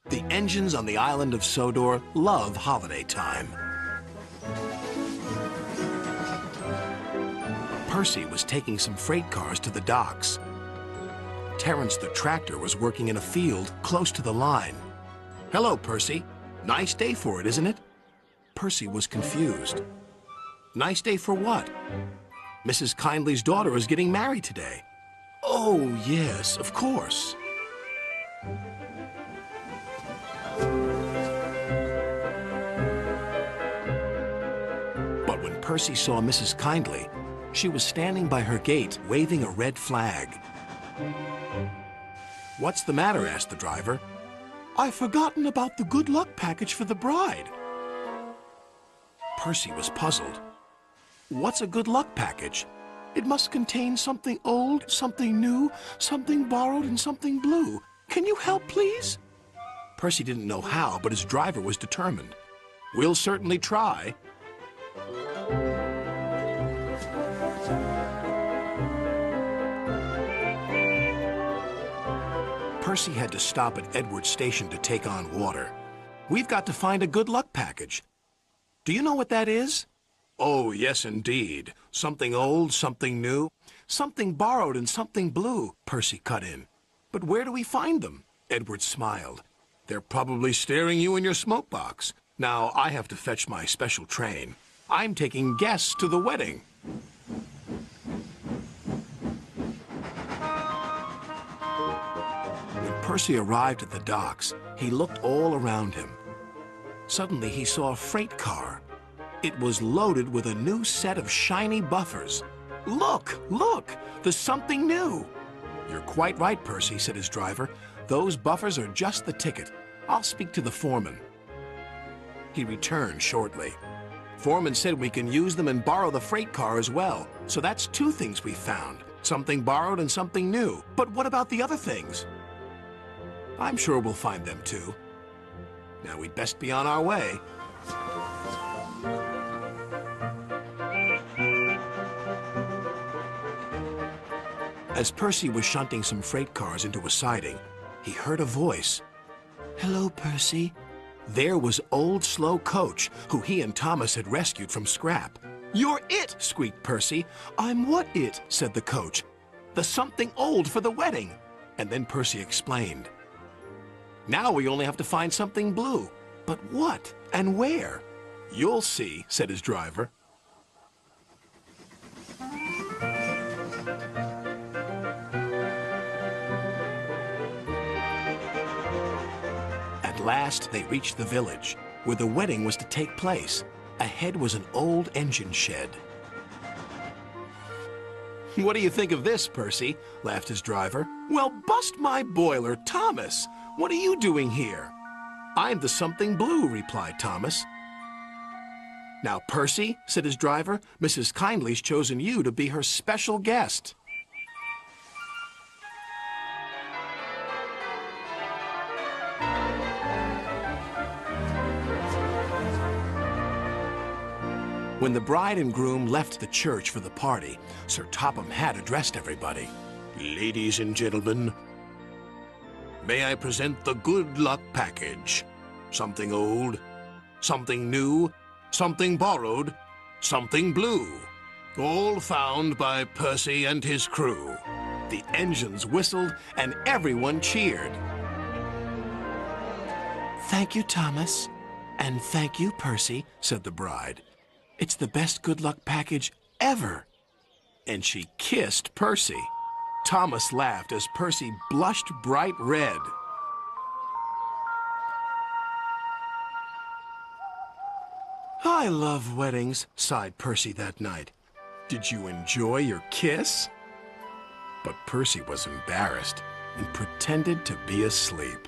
The engines on the island of Sodor love holiday time. Percy was taking some freight cars to the docks. Terrence the tractor was working in a field close to the line. "Hello, Percy. Nice day for it, isn't it?" Percy was confused. Nice day for what? Mrs. Kindly's daughter is getting married today. Oh, yes, of course. But when Percy saw Mrs. Kindly, she was standing by her gate waving a red flag. "What's the matter?" asked the driver. "I've forgotten about the good luck package for the bride." Percy was puzzled. What's a good luck package? It must contain something old, something new, something borrowed, and something blue. Can you help, please? Percy didn't know how, but his driver was determined. "We'll certainly try." Percy had to stop at Edward Station to take on water. "We've got to find a good luck package. Do you know what that is?" "Oh, yes, indeed. Something old, something new, something borrowed, and something blue," Percy cut in. "But where do we find them?" Edward smiled. "They're probably staring you in your smoke box. Now, I have to fetch my special train. I'm taking guests to the wedding." When Percy arrived at the docks, he looked all around him. Suddenly, he saw a freight car. It was loaded with a new set of shiny buffers. "Look, look! There's something new!" "You're quite right, Percy," said his driver. "Those buffers are just the ticket. I'll speak to the foreman." He returned shortly. "Foreman said we can use them and borrow the freight car as well. So that's two things we found. Something borrowed and something new. But what about the other things?" "I'm sure we'll find them too. Now we'd best be on our way." As Percy was shunting some freight cars into a siding, he heard a voice. "Hello, Percy." There was Old Slow Coach, who he and Thomas had rescued from scrap. "You're it!" squeaked Percy. "I'm what it?" said the coach. "The something old for the wedding." And then Percy explained. "Now we only have to find something blue. But what and where?" "You'll see," said his driver. At last, they reached the village, where the wedding was to take place. Ahead was an old engine shed. "What do you think of this, Percy?" laughed his driver. "Well, bust my boiler, Thomas! What are you doing here?" "I'm the something blue," replied Thomas. "Now, Percy," said his driver, "Mrs. Kindly's chosen you to be her special guest." When the bride and groom left the church for the party, Sir Topham Hatt addressed everybody. "Ladies and gentlemen, may I present the good luck package. Something old, something new, something borrowed, something blue. All found by Percy and his crew." The engines whistled and everyone cheered. "Thank you, Thomas. And thank you, Percy," said the bride. "It's the best good luck package ever." And she kissed Percy. Thomas laughed as Percy blushed bright red. "I love weddings," sighed Percy that night. "Did you enjoy your kiss?" But Percy was embarrassed and pretended to be asleep.